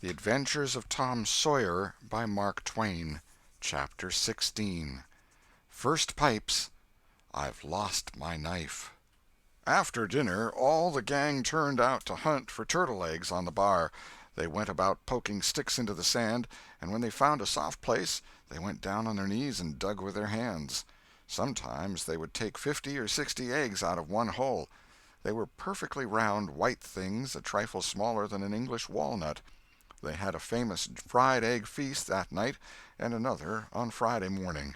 The Adventures of Tom Sawyer by Mark Twain. Chapter 16. First Pipes. I've Lost My Knife. After dinner, all the gang turned out to hunt for turtle eggs on the bar. They went about poking sticks into the sand, and when they found a soft place, they went down on their knees and dug with their hands. Sometimes they would take 50 or 60 eggs out of one hole. They were perfectly round, white things, a trifle smaller than an English walnut. They had a famous fried egg feast that night, and another on Friday morning.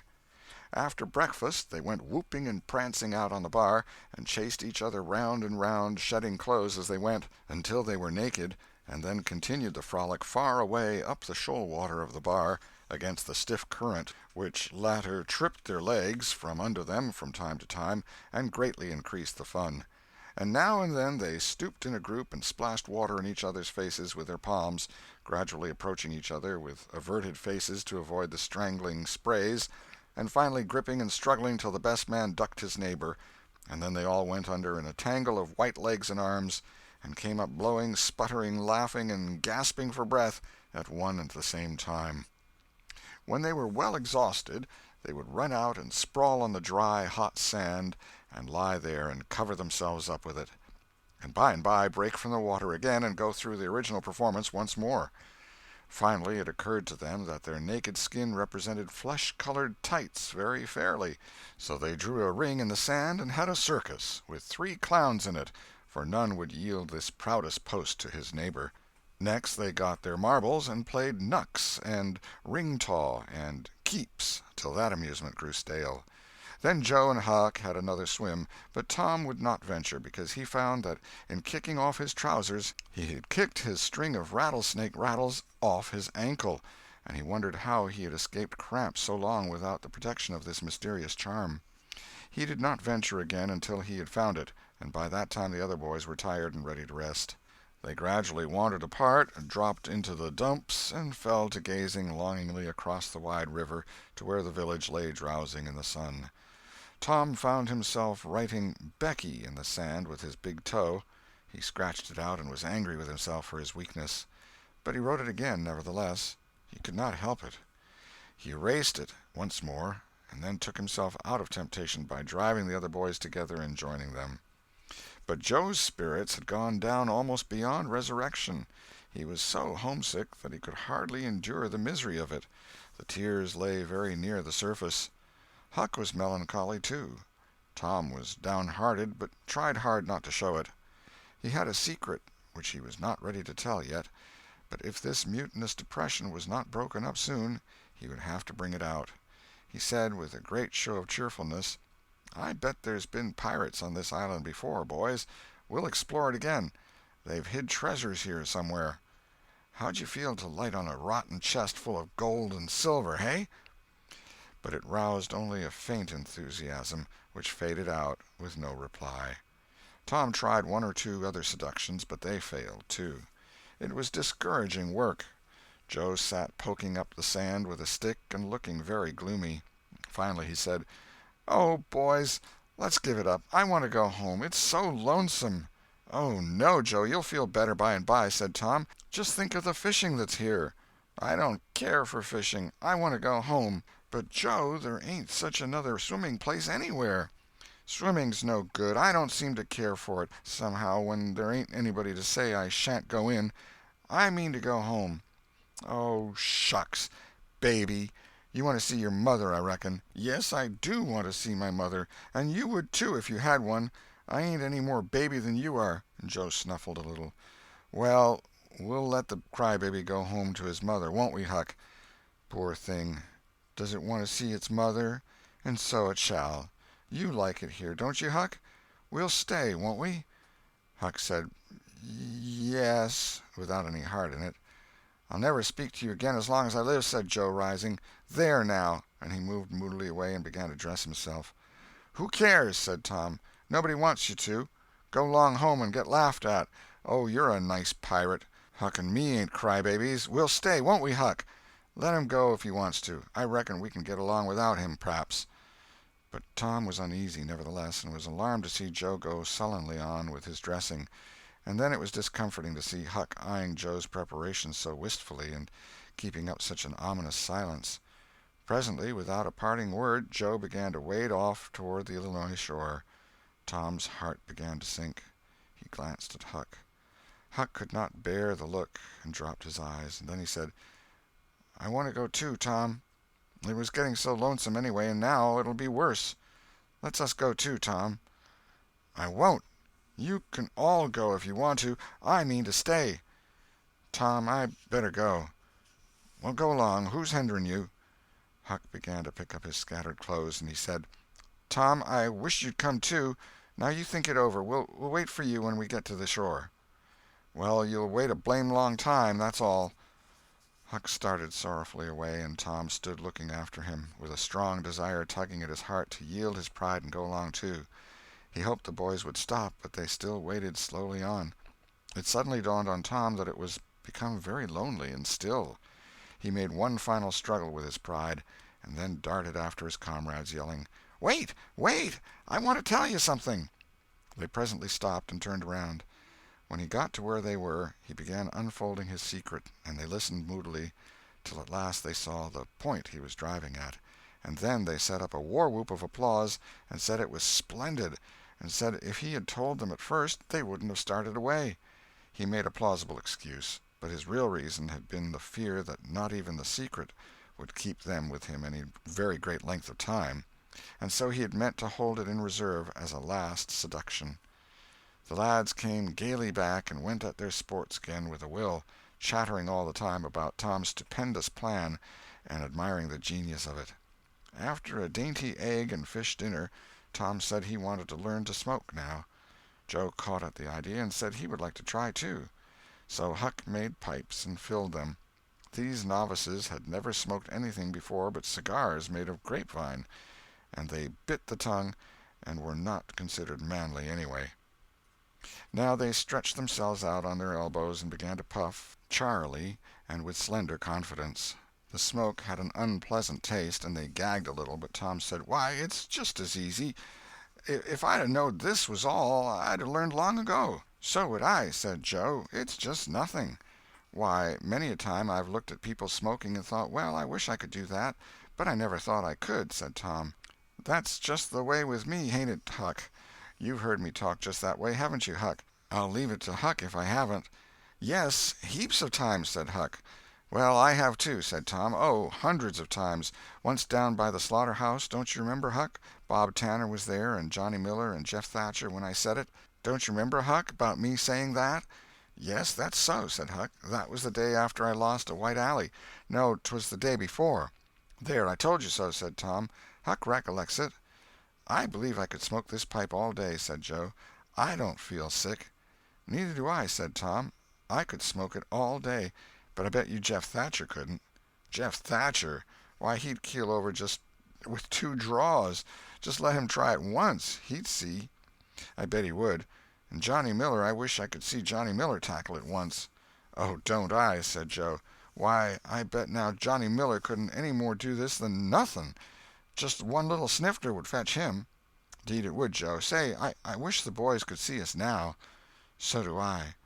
After breakfast they went whooping and prancing out on the bar, and chased each other round and round, shedding clothes as they went, until they were naked, and then continued the frolic far away up the shoal water of the bar, against the stiff current, which latter tripped their legs from under them from time to time, and greatly increased the fun. And now and then they stooped in a group and splashed water in each other's faces with their palms, gradually approaching each other with averted faces to avoid the strangling sprays, and finally gripping and struggling till the best man ducked his neighbor, and then they all went under in a tangle of white legs and arms, and came up blowing, sputtering, laughing, and gasping for breath at one and the same time. When they were well exhausted, they would run out and sprawl on the dry, hot sand, and lie there and cover themselves up with it, and by break from the water again and go through the original performance once more. Finally it occurred to them that their naked skin represented flesh-colored tights very fairly, so they drew a ring in the sand and had a circus, with 3 clowns in it, for none would yield this proudest post to his neighbor. Next they got their marbles and played knucks and ring-taw and keeps, till that amusement grew stale. Then Joe and Huck had another swim, but Tom would not venture, because he found that in kicking off his trousers he had kicked his string of rattlesnake rattles off his ankle, and he wondered how he had escaped cramp so long without the protection of this mysterious charm. He did not venture again until he had found it, and by that time the other boys were tired and ready to rest. They gradually wandered apart, dropped into the dumps, and fell to gazing longingly across the wide river to where the village lay drowsing in the sun. Tom found himself writing Becky in the sand with his big toe. He scratched it out and was angry with himself for his weakness. But he wrote it again, nevertheless. He could not help it. He erased it once more, and then took himself out of temptation by driving the other boys together and joining them. But Joe's spirits had gone down almost beyond resurrection. He was so homesick that he could hardly endure the misery of it. The tears lay very near the surface. Huck was melancholy, too. Tom was downhearted, but tried hard not to show it. He had a secret which he was not ready to tell yet, but if this mutinous depression was not broken up soon, he would have to bring it out. He said, with a great show of cheerfulness, "I bet there's been pirates on this island before, boys. We'll explore it again. They've hid treasures here somewhere. How'd you feel to light on a rotten chest full of gold and silver, hey?" But it roused only a faint enthusiasm, which faded out with no reply. Tom tried 1 or 2 other seductions, but they failed, too. It was discouraging work. Joe sat poking up the sand with a stick and looking very gloomy. Finally he said, "Oh, boys, let's give it up. I want to go home. It's so lonesome." "Oh, no, Joe, you'll feel better by and by," said Tom. "Just think of the fishing that's here." "I don't care for fishing. I want to go home." "But, Joe, there ain't such another swimming place anywhere." "Swimming's no good. I don't seem to care for it, somehow, when there ain't anybody to say I shan't go in. I mean to go home." "Oh, shucks! Baby! You want to see your mother, I reckon." "Yes, I do want to see my mother, and you would, too, if you had one. I ain't any more baby than you are." And Joe snuffled a little. "Well, we'll let the crybaby go home to his mother, won't we, Huck? Poor thing. Does it want to see its mother? And so it shall. You like it here, don't you, Huck? We'll stay, won't we?" Huck said, "Yes," without any heart in it. "I'll never speak to you again as long as I live," said Joe, rising. "There, now," and he moved moodily away and began to dress himself. "Who cares?" said Tom. "Nobody wants you to. Go 'long home and get laughed at. Oh, you're a nice pirate. Huck and me ain't crybabies. We'll stay, won't we, Huck? Let him go if he wants to. I reckon we can get along without him, p'raps." But Tom was uneasy, nevertheless, and was alarmed to see Joe go sullenly on with his dressing, And then it was discomforting to see Huck eyeing Joe's preparations so wistfully and keeping up such an ominous silence. Presently, without a parting word, Joe began to wade off toward the Illinois shore. Tom's heart began to sink. He glanced at Huck. Huck could not bear the look and dropped his eyes. And then he said, "I want to go too, Tom. It was getting so lonesome anyway, and now it'll be worse. Let's us go too, Tom." "I won't. You can all go if you want to. I mean to stay." "Tom, I better go." "Well, go along. Who's hindering you?" Huck began to pick up his scattered clothes, and he said, "Tom, I wish you'd come too. Now you think it over. We'll wait for you when we get to the shore." "Well, you'll wait a blame long time, that's all." Huck started sorrowfully away, and Tom stood looking after him, with a strong desire tugging at his heart to yield his pride and go along too. He hoped the boys would stop, but they still waded slowly on. It suddenly dawned on Tom that it was become very lonely and still. He made one final struggle with his pride, and then darted after his comrades, yelling, "Wait! Wait! I want to tell you something." They presently stopped and turned around. When he got to where they were, he began unfolding his secret, and they listened moodily, till at last they saw the point he was driving at. And then they set up a war-whoop of applause, and said it was splendid, and said if he had told them at first they wouldn't have started away. He made a plausible excuse, but his real reason had been the fear that not even the secret would keep them with him any very great length of time, and so he had meant to hold it in reserve as a last seduction. The lads came gaily back and went at their sports again with a will, chattering all the time about Tom's stupendous plan and admiring the genius of it. After a dainty egg and fish dinner, Tom said he wanted to learn to smoke now. Joe caught at the idea and said he would like to try too. So Huck made pipes and filled them. These novices had never smoked anything before but cigars made of grapevine, and they bit the tongue and were not considered manly anyway. Now they stretched themselves out on their elbows and began to puff, charily and with slender confidence. The smoke had an unpleasant taste, and they gagged a little, but Tom said, "Why, it's just as easy. If I'd have knowed this was all, I'd have learned long ago." "So would I," said Joe. "It's just nothing." "Why, many a time I've looked at people smoking and thought, well, I wish I could do that, but I never thought I could," said Tom. "That's just the way with me, hain't it, Huck? You've heard me talk just that way, haven't you, Huck?" "I'll leave it to Huck if I haven't." "Yes, heaps of times," said Huck. "Well, I have too," said Tom. "Oh, hundreds of times. Once down by the slaughterhouse, don't you remember, Huck? Bob Tanner was there, and Johnny Miller, and Jeff Thatcher when I said it. Don't you remember, Huck, about me saying that?" "Yes, that's so," said Huck. "That was the day after I lost a white alley. No, 'twas the day before." "There, I told you so," said Tom. "Huck recollects it." "I believe I could smoke this pipe all day," said Joe. "I don't feel sick." "Neither do I," said Tom. "I could smoke it all day, but I bet you Jeff Thatcher couldn't." "Jeff Thatcher? Why, he'd keel over just with 2 draws. Just let him try it once. He'd see." "I bet he would. And Johnny Miller, I wish I could see Johnny Miller tackle it once." "Oh, don't I?" said Joe. "Why, I bet now Johnny Miller couldn't any more do this than nothing. Just one little snifter would fetch him." "'Deed it would, Joe. Say, I wish the boys could see us now." "So do I."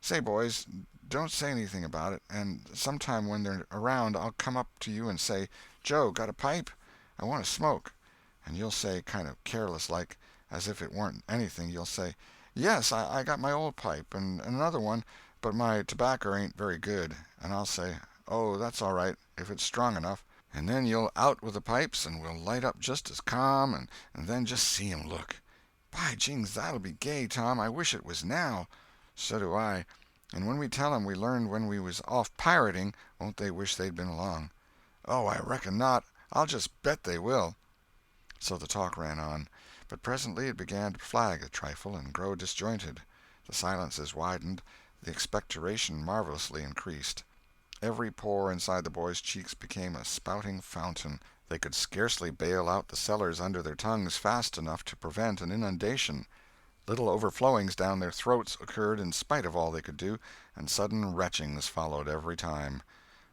"Say, boys, don't say anything about it, and sometime when they're around I'll come up to you and say, 'Joe, got a pipe? I want to smoke.' And you'll say, kind of careless like, as if it warn't anything, you'll say, 'Yes, I got my old pipe, and another one, but my tobacco ain't very good.' And I'll say, 'Oh, that's all right, if it's strong enough.' And then you'll out with the pipes, and we'll light up just as calm, and then just see 'em look. By jings, that'll be gay, Tom. I wish it was now." "So do I. And when we tell 'em we learned when we was off pirating, won't they wish they'd been along?" "Oh, I reckon not. I'll just bet they will." So the talk ran on, but presently it began to flag a trifle and grow disjointed. The silences widened, the expectoration marvelously increased. Every pore inside the boys' cheeks became a spouting fountain. They could scarcely bail out the cellars under their tongues fast enough to prevent an inundation. Little overflowings down their throats occurred in spite of all they could do, and sudden retchings followed every time.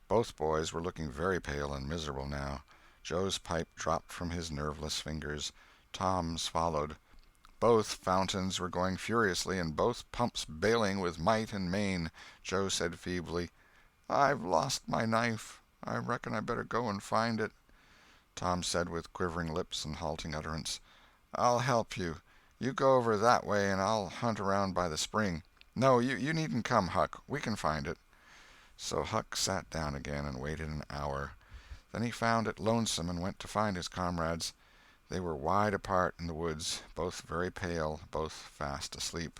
Both boys were looking very pale and miserable now. Joe's pipe dropped from his nerveless fingers. Tom's followed. Both fountains were going furiously, and both pumps bailing with might and main. Joe said feebly, "I've lost my knife. I reckon I better go and find it." Tom said with quivering lips and halting utterance, "I'll help you. You go over that way and I'll hunt around by the spring. No, you needn't come, Huck. We can find it." So Huck sat down again and waited an hour. Then he found it lonesome and went to find his comrades. They were wide apart in the woods, both very pale, both fast asleep.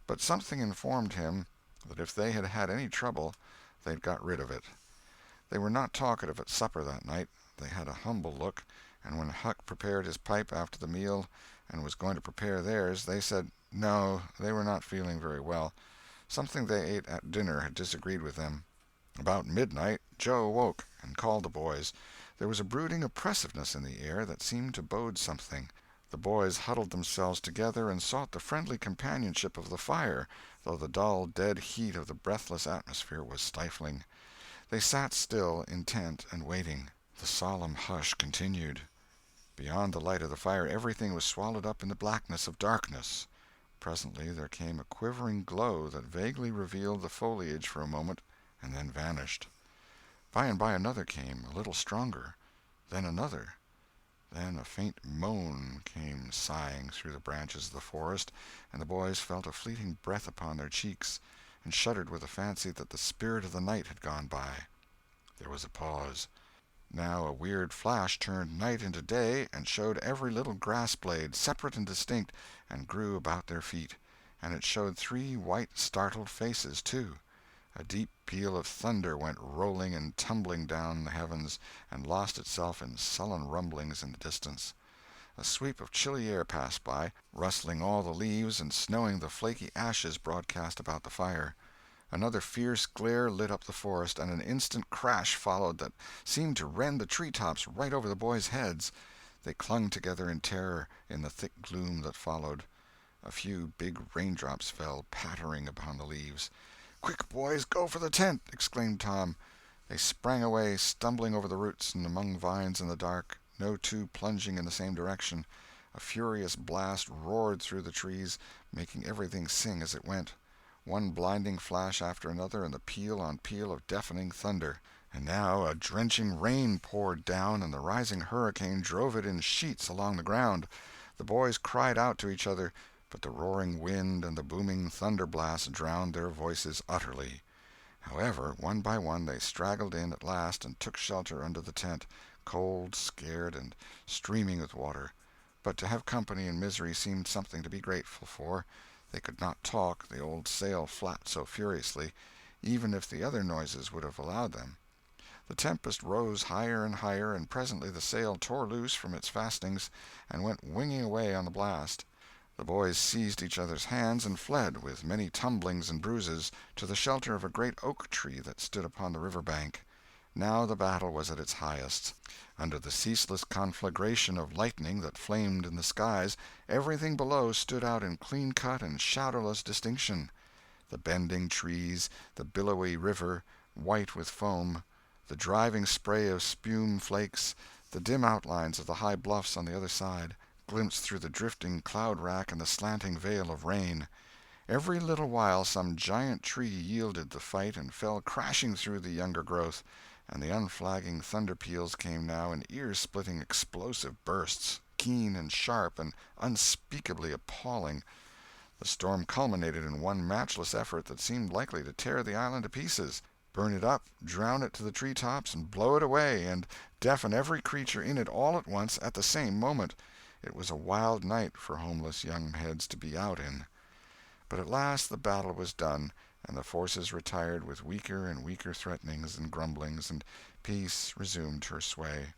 But something informed him that if they had had any trouble they'd got rid of it. They were not talkative at supper that night. They had a humble look, and when Huck prepared his pipe after the meal and was going to prepare theirs, they said no, they were not feeling very well. Something they ate at dinner had disagreed with them. About midnight Joe awoke and called the boys. There was a brooding oppressiveness in the air that seemed to bode something. The boys huddled themselves together and sought the friendly companionship of the fire, though the dull, dead heat of the breathless atmosphere was stifling. They sat still, intent and waiting. The solemn hush continued. Beyond the light of the fire everything was swallowed up in the blackness of darkness. Presently there came a quivering glow that vaguely revealed the foliage for a moment and then vanished. By and by another came, a little stronger, then another. Then a faint moan came sighing through the branches of the forest, and the boys felt a fleeting breath upon their cheeks, and shuddered with the fancy that the spirit of the night had gone by. There was a pause. Now a weird flash turned night into day, and showed every little grass-blade, separate and distinct, and grew about their feet. And it showed 3 white startled faces, too. A deep peal of thunder went rolling and tumbling down the heavens, and lost itself in sullen rumblings in the distance. A sweep of chilly air passed by, rustling all the leaves and snowing the flaky ashes broadcast about the fire. Another fierce glare lit up the forest, and an instant crash followed that seemed to rend the tree-tops right over the boys' heads. They clung together in terror in the thick gloom that followed. A few big raindrops fell pattering upon the leaves. "Quick, boys, go for the tent!" exclaimed Tom. They sprang away, stumbling over the roots and among vines in the dark, no two plunging in the same direction. A furious blast roared through the trees, making everything sing as it went. One blinding flash after another, and the peal on peal of deafening thunder. And now a drenching rain poured down, and the rising hurricane drove it in sheets along the ground. The boys cried out to each other, but the roaring wind and the booming thunder blasts drowned their voices utterly. However, one by one they straggled in at last and took shelter under the tent, cold, scared, and streaming with water. But to have company in misery seemed something to be grateful for. They could not talk, the old sail flapped so furiously, even if the other noises would have allowed them. The tempest rose higher and higher, and presently the sail tore loose from its fastenings and went winging away on the blast. The boys seized each other's hands and fled, with many tumblings and bruises, to the shelter of a great oak tree that stood upon the river bank. Now the battle was at its highest. Under the ceaseless conflagration of lightning that flamed in the skies, everything below stood out in clean-cut and shadowless distinction. The bending trees, the billowy river, white with foam, the driving spray of spume flakes, the dim outlines of the high bluffs on the other side, glimpsed through the drifting cloud-rack and the slanting veil of rain. Every little while some giant tree yielded the fight and fell crashing through the younger growth, and the unflagging thunder-peals came now in ear-splitting explosive bursts, keen and sharp and unspeakably appalling. The storm culminated in one matchless effort that seemed likely to tear the island to pieces, burn it up, drown it to the tree-tops, and blow it away, and deafen every creature in it all at once at the same moment. It was a wild night for homeless young heads to be out in. But at last the battle was done, and the forces retired with weaker and weaker threatenings and grumblings, and peace resumed her sway.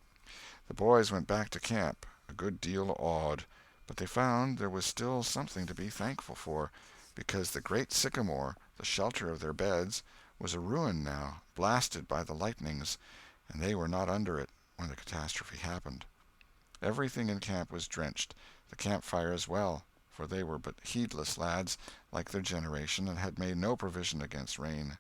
The boys went back to camp, a good deal awed, but they found there was still something to be thankful for, because the great sycamore, the shelter of their beds, was a ruin now, blasted by the lightnings, and they were not under it when the catastrophe happened. Everything in camp was drenched, the campfire as well, for they were but heedless lads, like their generation, and had made no provision against rain.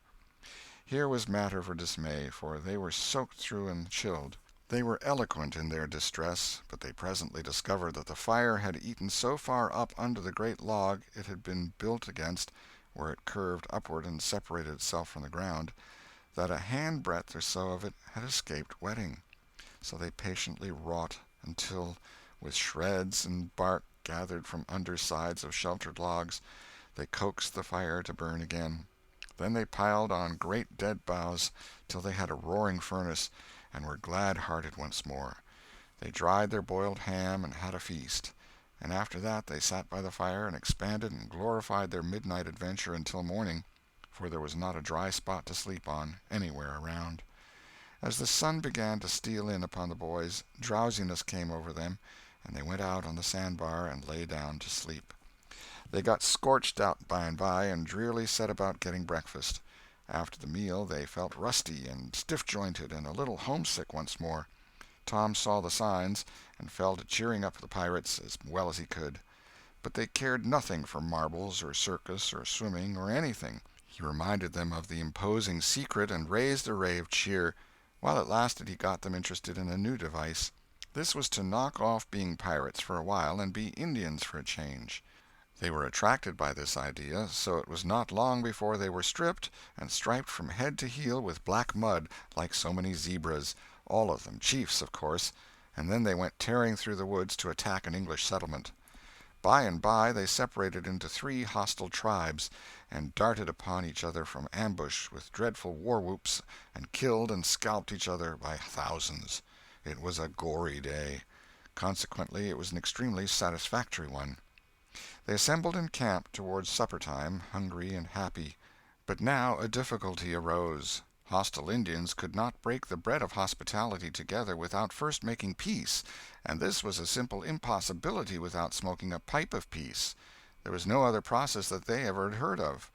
Here was matter for dismay, for they were soaked through and chilled. They were eloquent in their distress, but they presently discovered that the fire had eaten so far up under the great log it had been built against, where it curved upward and separated itself from the ground, that a handbreadth or so of it had escaped wetting. So they patiently wrought until, with shreds and bark gathered from undersides of sheltered logs, they coaxed the fire to burn again. Then they piled on great dead boughs till they had a roaring furnace, and were glad-hearted once more. They dried their boiled ham and had a feast, and after that they sat by the fire and expanded and glorified their midnight adventure until morning, for there was not a dry spot to sleep on anywhere around. As the sun began to steal in upon the boys, drowsiness came over them, and they went out on the sandbar and lay down to sleep. They got scorched out by and by, and drearily set about getting breakfast. After the meal they felt rusty and stiff-jointed and a little homesick once more. Tom saw the signs, and fell to cheering up the pirates as well as he could. But they cared nothing for marbles or circus or swimming or anything. He reminded them of the imposing secret and raised a ray of cheer. While it lasted he got them interested in a new device. This was to knock off being pirates for a while and be Indians for a change. They were attracted by this idea, so it was not long before they were stripped and striped from head to heel with black mud, like so many zebras, all of them chiefs, of course, and then they went tearing through the woods to attack an English settlement. By and by they separated into 3 hostile tribes, and darted upon each other from ambush with dreadful war-whoops, and killed and scalped each other by thousands. It was a gory day. Consequently it was an extremely satisfactory one. They assembled in camp towards supper-time, hungry and happy. But now a difficulty arose. Hostile Indians could not break the bread of hospitality together without first making peace, and this was a simple impossibility without smoking a pipe of peace. There was no other process that they ever had heard of.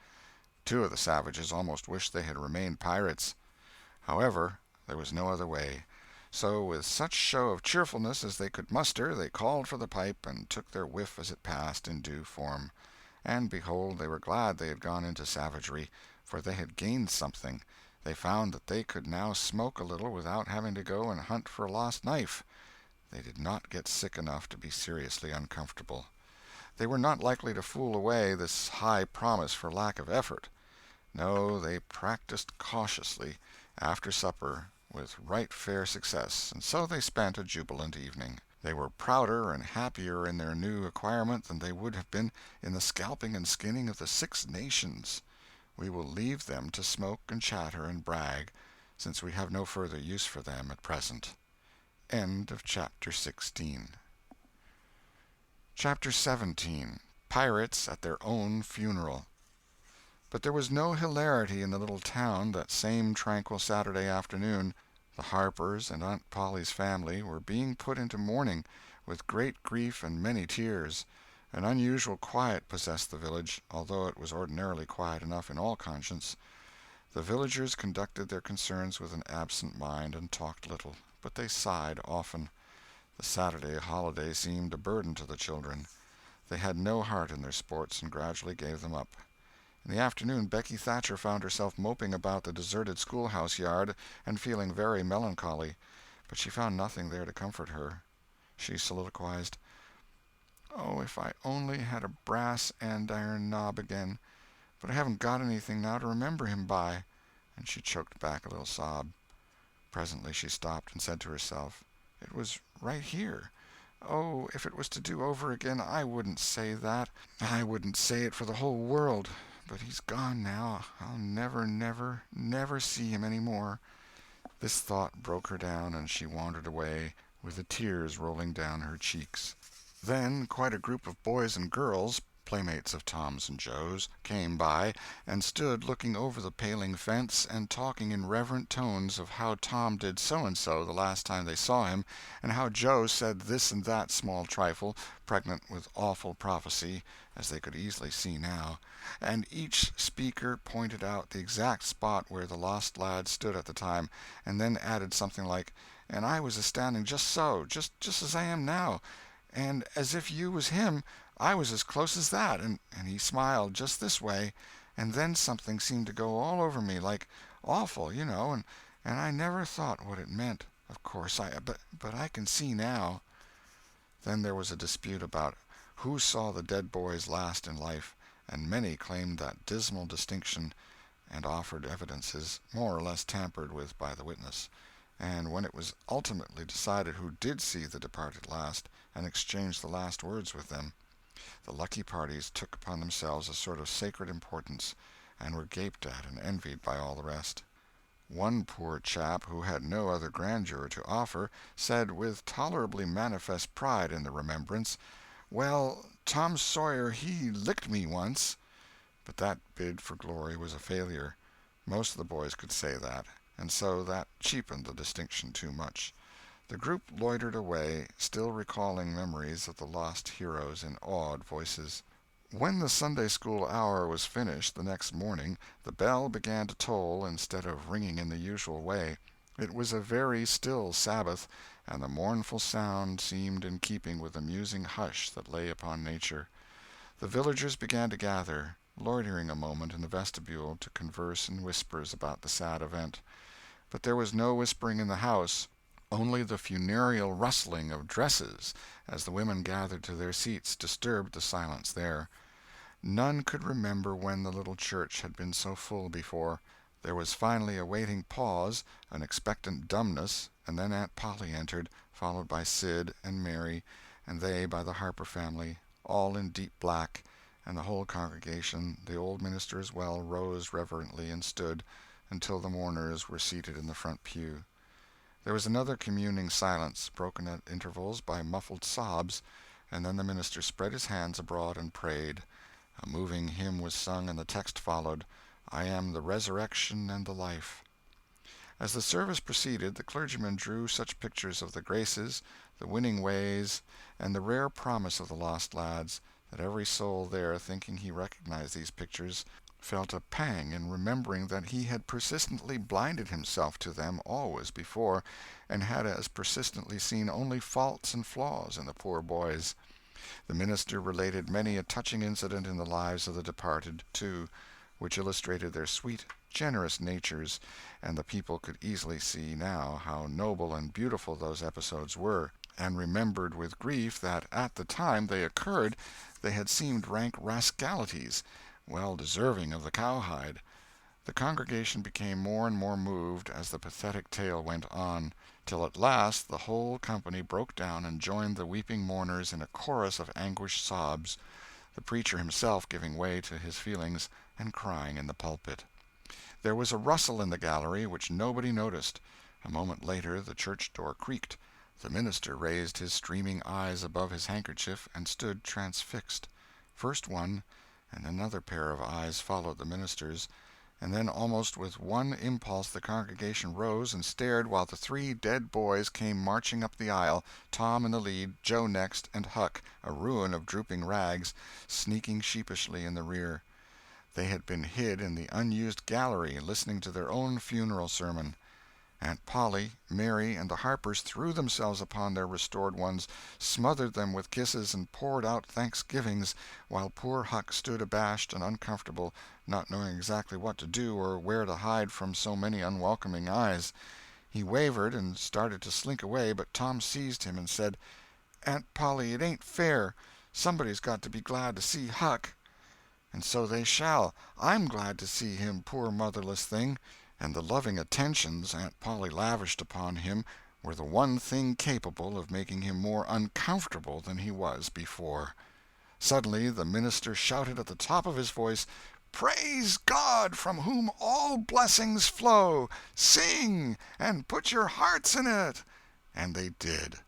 2 of the savages almost wished they had remained pirates. However, there was no other way. So, with such show of cheerfulness as they could muster, they called for the pipe, and took their whiff as it passed in due form. And behold, they were glad they had gone into savagery, for they had gained something. They found that they could now smoke a little without having to go and hunt for a lost knife. They did not get sick enough to be seriously uncomfortable. They were not likely to fool away this high promise for lack of effort. No, they practiced cautiously, after supper, with right fair success, and so they spent a jubilant evening. They were prouder and happier in their new acquirement than they would have been in the scalping and skinning of the 6 nations. We will leave them to smoke and chatter and brag, since we have no further use for them at present. End of Chapter 16. Chapter 17. Pirates at Their Own Funeral. But there was no hilarity in the little town that same tranquil Saturday afternoon. The Harpers and Aunt Polly's family were being put into mourning, with great grief and many tears. An unusual quiet possessed the village, although it was ordinarily quiet enough in all conscience. The villagers conducted their concerns with an absent mind, and talked little, but they sighed often. The Saturday holiday seemed a burden to the children. They had no heart in their sports, and gradually gave them up. In the afternoon Becky Thatcher found herself moping about the deserted schoolhouse yard, and feeling very melancholy, but she found nothing there to comfort her. She soliloquized, "Oh, if I only had a brass andiron knob again! But I haven't got anything now to remember him by," and she choked back a little sob. Presently she stopped and said to herself, "It was right here. Oh, if it was to do over again, I wouldn't say that. I wouldn't say it for the whole world. But he's gone now. I'll never, never, never see him any more." This thought broke her down, and she wandered away, with the tears rolling down her cheeks. Then quite a group of boys and girls, playmates of Tom's and Joe's, came by, and stood looking over the paling fence, and talking in reverent tones of how Tom did so-and-so the last time they saw him, and how Joe said this and that small trifle, pregnant with awful prophecy, as they could easily see now, and each speaker pointed out the exact spot where the lost lad stood at the time, and then added something like, "And I was a-standing just so, just as I am now, and as if you was him, I was as close as that, and he smiled just this way, and then something seemed to go all over me, like awful, you know, and I never thought what it meant." Of course but I can see now." Then there was a dispute about who saw the dead boys last in life, and many claimed that dismal distinction, and offered evidences, more or less tampered with by the witness. And when it was ultimately decided who did see the departed last, and exchanged the last words with them, the lucky parties took upon themselves a sort of sacred importance, and were gaped at and envied by all the rest. One poor chap, who had no other grandeur to offer, said, with tolerably manifest pride in the remembrance, "Well, Tom Sawyer he licked me once." But that bid for glory was a failure. Most of the boys could say that, and so that cheapened the distinction too much. The group loitered away, still recalling memories of the lost heroes in awed voices. When the Sunday school hour was finished the next morning, the bell began to toll instead of ringing in the usual way. It was a very still Sabbath, and the mournful sound seemed in keeping with the musing hush that lay upon nature. The villagers began to gather, loitering a moment in the vestibule to converse in whispers about the sad event. But there was no whispering in the house, only the funereal rustling of dresses as the women gathered to their seats disturbed the silence there. None could remember when the little church had been so full before. There was finally a waiting pause, an expectant dumbness, and then Aunt Polly entered, followed by Sid and Mary, and they by the Harper family, all in deep black, and the whole congregation, the old minister as well, rose reverently and stood until the mourners were seated in the front pew. There was another communing silence, broken at intervals by muffled sobs, and then the minister spread his hands abroad and prayed. A moving hymn was sung, and the text followed, "I am the resurrection and the life." As the service proceeded, the clergyman drew such pictures of the graces, the winning ways, and the rare promise of the lost lads, that every soul there, thinking he recognized these pictures, felt a pang in remembering that he had persistently blinded himself to them always before, and had as persistently seen only faults and flaws in the poor boys. The minister related many a touching incident in the lives of the departed, too, which illustrated their sweet, generous natures, and the people could easily see now how noble and beautiful those episodes were, and remembered with grief that at the time they occurred they had seemed rank rascalities, well deserving of the cowhide. The congregation became more and more moved as the pathetic tale went on, till at last the whole company broke down and joined the weeping mourners in a chorus of anguished sobs, the preacher himself giving way to his feelings and crying in the pulpit. There was a rustle in the gallery which nobody noticed. A moment later the church door creaked. The minister raised his streaming eyes above his handkerchief and stood transfixed. First one, and another pair of eyes followed the minister's, and then almost with one impulse the congregation rose and stared while the three dead boys came marching up the aisle, Tom in the lead, Joe next, and Huck, a ruin of drooping rags, sneaking sheepishly in the rear. They had been hid in the unused gallery, listening to their own funeral sermon. Aunt Polly, Mary, and the Harpers threw themselves upon their restored ones, smothered them with kisses, and poured out thanksgivings, while poor Huck stood abashed and uncomfortable, not knowing exactly what to do or where to hide from so many unwelcoming eyes. He wavered and started to slink away, but Tom seized him and said, "Aunt Polly, it ain't fair. Somebody's got to be glad to see Huck." "And so they shall. I'm glad to see him, poor motherless thing." And the loving attentions Aunt Polly lavished upon him were the one thing capable of making him more uncomfortable than he was before. Suddenly the minister shouted at the top of his voice, "Praise God, from whom all blessings flow! Sing, and put your hearts in it!" And they did.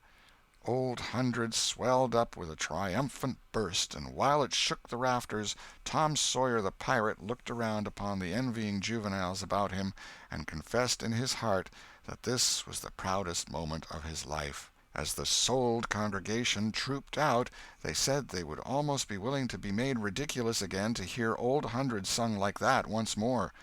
Old Hundred swelled up with a triumphant burst, and while it shook the rafters, Tom Sawyer the pirate looked around upon the envying juveniles about him, and confessed in his heart that this was the proudest moment of his life. As the souled congregation trooped out, they said they would almost be willing to be made ridiculous again to hear Old Hundred sung like that once more.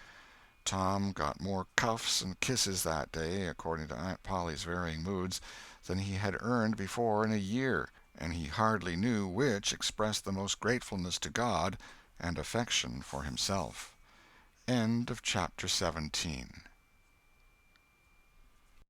Tom got more cuffs and kisses that day, according to Aunt Polly's varying moods, than he had earned before in a year, and he hardly knew which expressed the most gratefulness to God and affection for himself. End of chapter 17.